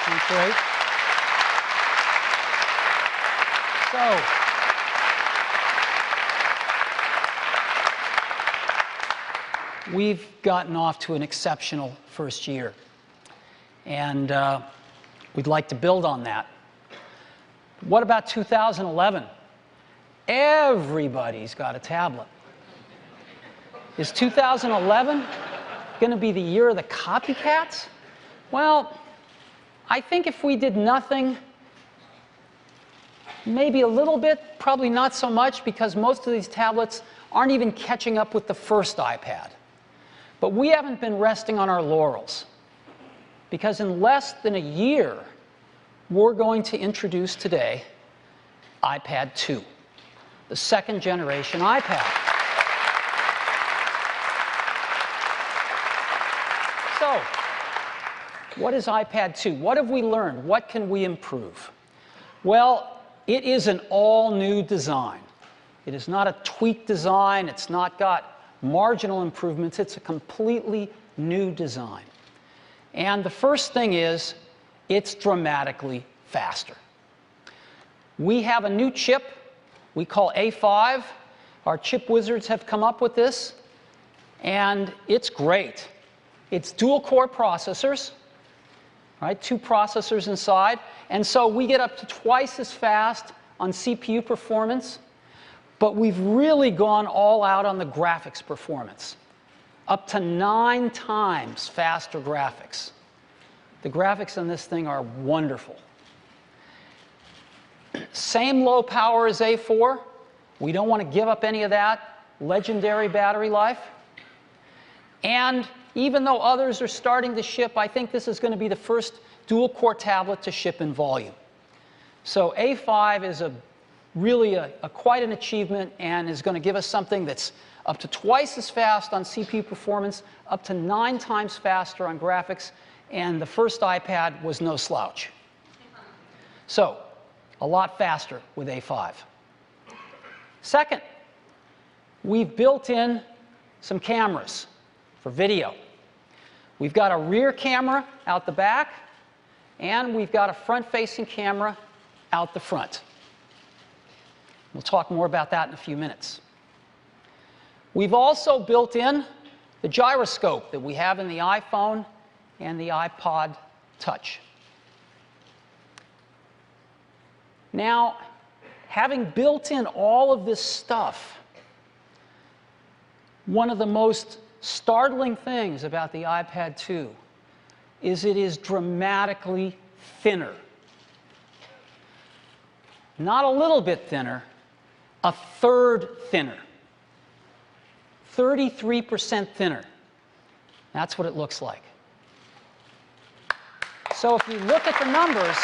Great. So, we've gotten off to an exceptional first year, and we'd like to build on that. What about 2011? Everybody's got a tablet. Is 2011 going to be the year of the copycats? Well, I think if we did nothing, maybe a little bit, probably not so much, because most of these tablets aren't even catching up with the first iPad. But we haven't been resting on our laurels, because in less than a year, we're going to introduce today iPad 2, the second generation iPad. So, what is iPad 2? What have we learned? What can we improve? Well, it is an all-new design. It is not a tweaked design. It's not got marginal improvements. It's a completely new design. And the first thing is, it's dramatically faster. We have a new chip we call A5. Our chip wizards have come up with this, and it's great. It's dual-core processors, right? 2 processors inside. And so we get up to twice as fast on CPU performance, but we've really gone all out on the graphics performance. Up to 9 times faster graphics. The graphics on this thing are wonderful. Same low power as A4. We don't want to give up any of that legendary battery life. And even though others are starting to ship, I think this is going to be the first dual-core tablet to ship in volume. So A5 is really quite an achievement, and is going to give us something that's up to twice as fast on CPU performance, up to 9 times faster on graphics, and the first iPad was no slouch. So, a lot faster with A5. Second, we've built in some cameras for video. We've got a rear camera out the back, and we've got a front-facing camera out the front. We'll talk more about that in a few minutes. We've also built in the gyroscope that we have in the iPhone and the iPod Touch. Now, having built in all of this stuff, one of the most startling things about the iPad 2 is it is dramatically thinner. Not a little bit thinner, a third thinner. 33% thinner. That's what it looks like. So if you look at the numbers,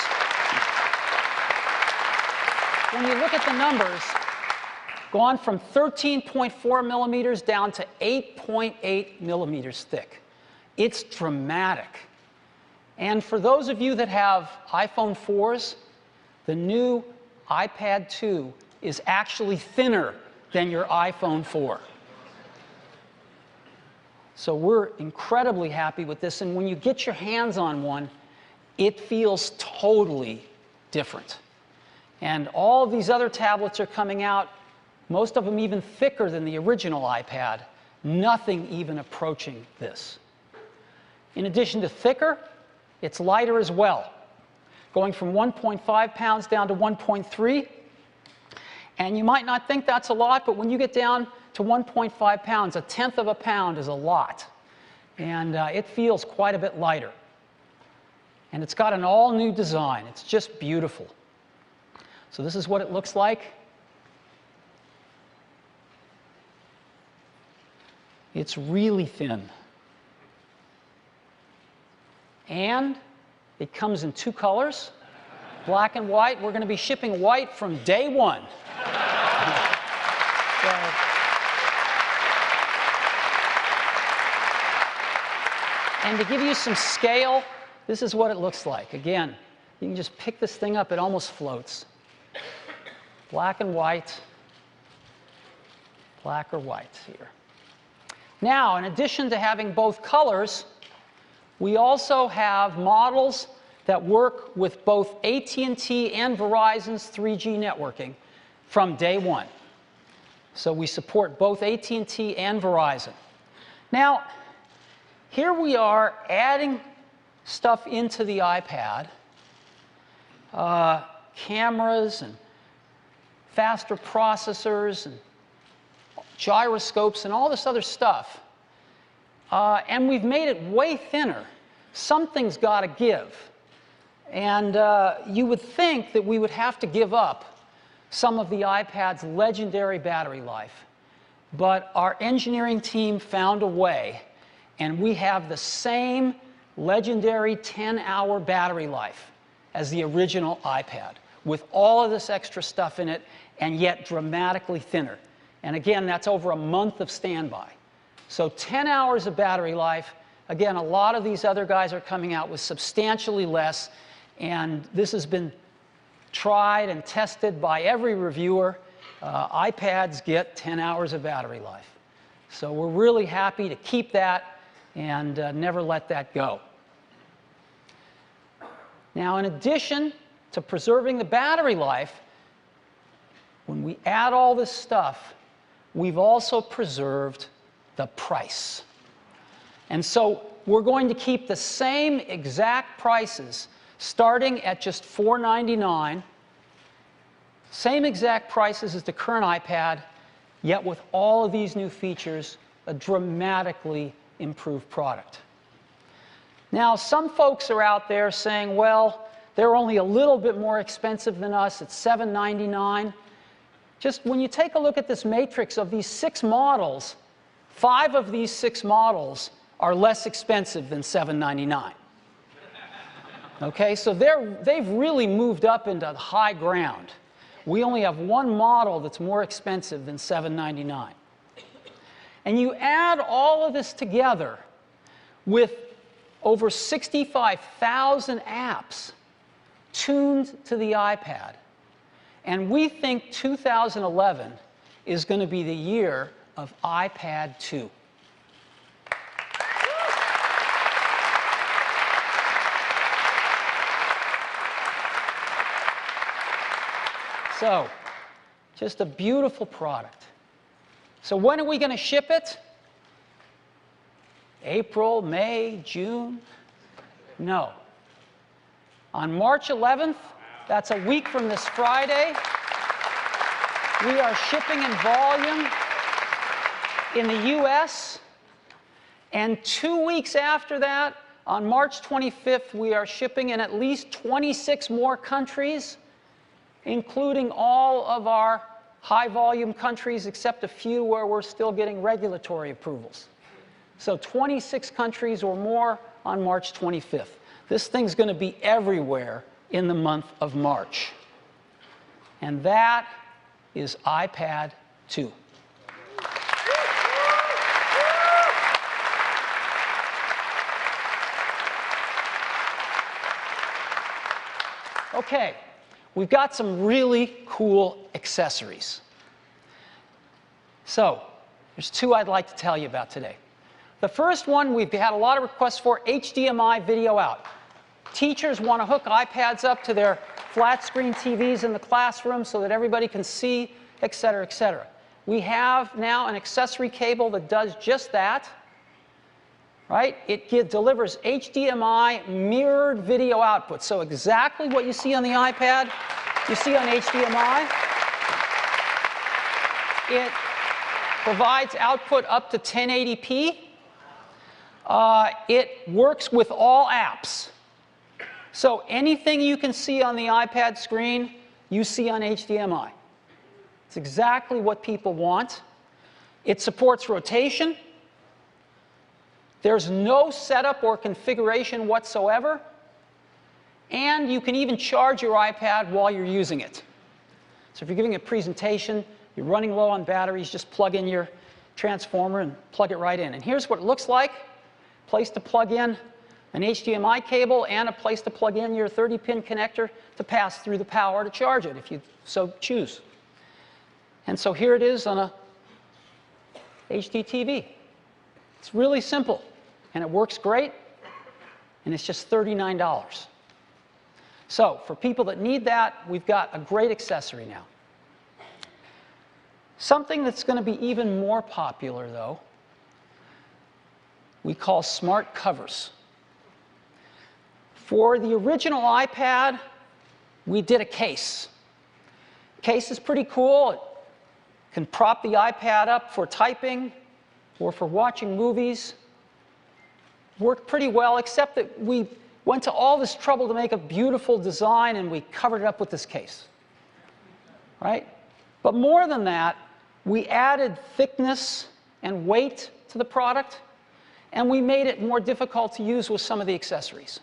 when you look at the numbers, gone from 13.4 millimeters down to 8.8 millimeters thick. It's dramatic. And for those of you that have iPhone 4s, the new iPad 2 is actually thinner than your iPhone 4. So we're incredibly happy with this, and when you get your hands on one, it feels totally different. And all of these other tablets are coming out, most of them even thicker than the original iPad, nothing even approaching this. In addition to thicker, it's lighter as well, going from 1.5 pounds down to 1.3. And you might not think that's a lot, but when you get down to 1.5 pounds, 1/10 of a pound is a lot. And it feels quite a bit lighter. And it's got an all-new design. It's just beautiful. So this is what it looks like. It's really thin. And it comes in 2 colors, black and white. We're going to be shipping white from day 1. And to give you some scale, this is what it looks like. Again, you can just pick this thing up. It almost floats. Black and white. Black or white here. Now, in addition to having both colors, we also have models that work with both AT&T and Verizon's 3G networking from day one. So we support both AT&T and Verizon. Now, here we are adding stuff into the iPad, cameras and faster processors and gyroscopes and all this other stuff. And we've made it way thinner. Something's got to give. And you would think that we would have to give up some of the iPad's legendary battery life. But our engineering team found a way, and we have the same legendary 10-hour battery life as the original iPad, with all of this extra stuff in it, and yet dramatically thinner. And again, that's over a month of standby. So 10 hours of battery life. Again, a lot of these other guys are coming out with substantially less, and this has been tried and tested by every reviewer. iPads get 10 hours of battery life. So we're really happy to keep that and never let that go. Now, in addition to preserving the battery life, when we add all this stuff, we've also preserved the price. And so we're going to keep the same exact prices starting at just $499, same exact prices as the current iPad, yet with all of these new features, a dramatically improved product. Now, some folks are out there saying, well, they're only a little bit more expensive than us at $799. Just when you take a look at this matrix of these 6 models, 5 of these 6 models are less expensive than $799. Okay, so they've really moved up into the high ground. We only have 1 model that's more expensive than $799. And you add all of this together with over 65,000 apps tuned to the iPad. And we think 2011 is going to be the year of iPad 2. So, just a beautiful product. So when are we going to ship it? April, May, June? No. On March 11th, that's a week from this Friday, we are shipping in volume in the US. And 2 weeks after that, on March 25th, we are shipping in at least 26 more countries, including all of our high-volume countries, except a few where we're still getting regulatory approvals. So 26 countries or more on March 25th. This thing's going to be everywhere in the month of March. And that is iPad 2. Okay, we've got some really cool accessories. So, there's 2 I'd like to tell you about today. The first one, we've had a lot of requests for HDMI video out. Teachers want to hook iPads up to their flat screen TVs in the classroom so that everybody can see, et cetera, et cetera. We have now an accessory cable that does just that. Right? It delivers HDMI mirrored video output. So exactly what you see on the iPad, you see on HDMI. It provides output up to 1080p. It works with all apps. So anything you can see on the iPad screen, you see on HDMI. It's exactly what people want. It supports rotation. There's no setup or configuration whatsoever. And you can even charge your iPad while you're using it. So if you're giving a presentation, you're running low on batteries, just plug in your transformer and plug it right in. And here's what it looks like. Place to plug in an HDMI cable and a place to plug in your 30-pin connector to pass through the power to charge it if you so choose. And so here it is on a HD TV. It's really simple, and it works great, and it's just $39. So for people that need that, we've got a great accessory now. Something that's going to be even more popular, though, we call smart covers. For the original iPad, we did a case. Case is pretty cool. It can prop the iPad up for typing or for watching movies. Worked pretty well, except that we went to all this trouble to make a beautiful design, and we covered it up with this case. Right? But more than that, we added thickness and weight to the product, and we made it more difficult to use with some of the accessories.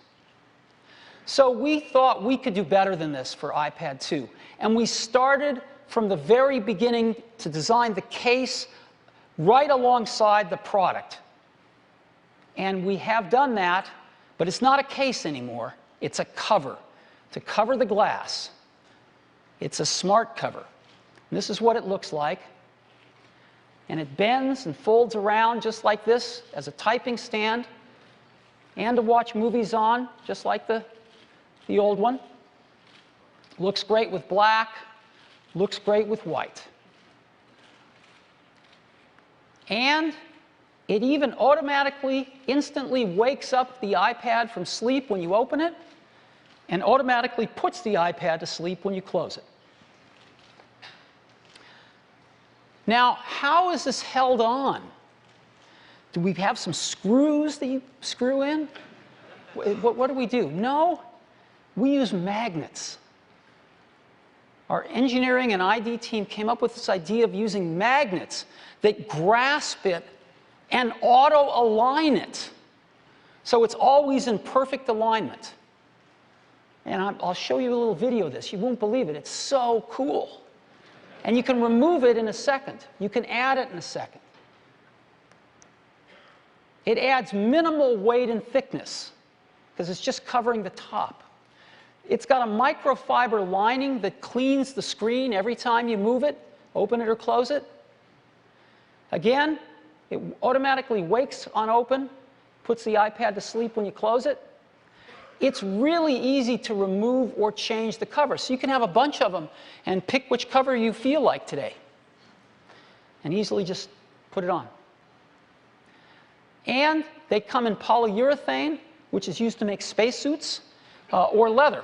So we thought we could do better than this for iPad 2. And we started from the very beginning to design the case right alongside the product. And we have done that, but it's not a case anymore. It's a cover to cover the glass. It's a smart cover. And this is what it looks like. And it bends and folds around just like this as a typing stand, and to watch movies on, just like the old one. Looks great with black, looks great with white. And it even automatically, instantly wakes up the iPad from sleep when you open it, and automatically puts the iPad to sleep when you close it. Now, how is this held on? Do we have some screws that you screw in? What do we do? No, we use magnets. Our engineering and ID team came up with this idea of using magnets that grasp it and auto-align it. So it's always in perfect alignment. And I'll show you a little video of this. You won't believe it. It's so cool. And you can remove it in a second. You can add it in a second. It adds minimal weight and thickness because it's just covering the top. It's got a microfiber lining that cleans the screen every time you move it, open it or close it. Again, it automatically wakes on open, puts the iPad to sleep when you close it. It's really easy to remove or change the cover. So you can have a bunch of them and pick which cover you feel like today and easily just put it on. And they come in polyurethane, which is used to make spacesuits, or leather.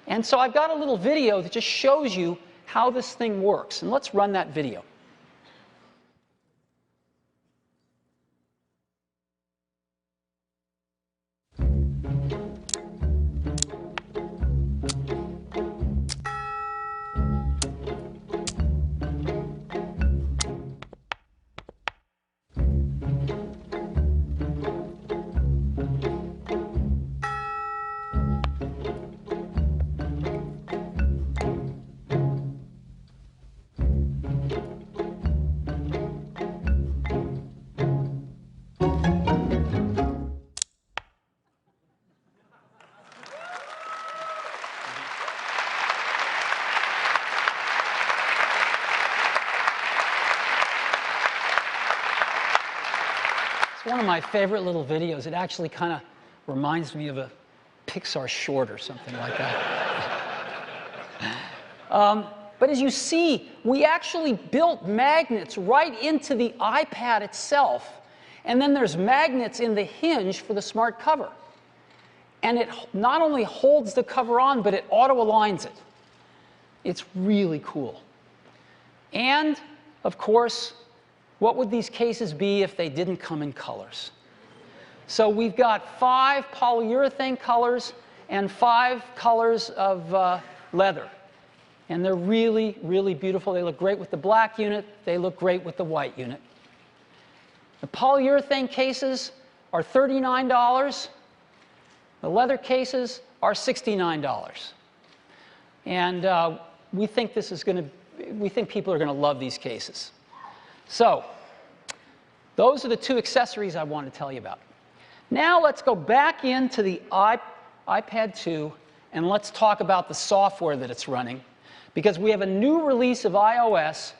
And so I've got a little video that just shows you how this thing works. And let's run that video. One of my favorite little videos. It actually kind of reminds me of a Pixar short or something like that. But as you see, we actually built magnets right into the iPad itself. And then there's magnets in the hinge for the smart cover. And it not only holds the cover on, but it auto-aligns it. It's really cool. And, of course, what would these cases be if they didn't come in colors? So we've got 5 polyurethane colors and 5 colors of leather. And they're really, really beautiful. They look great with the black unit. They look great with the white unit. The polyurethane cases are $39. The leather cases are $69. And we think people are going to love these cases. So, those are the 2 accessories I want to tell you about. Now let's go back into the iPad 2 and let's talk about the software that it's running, because we have a new release of iOS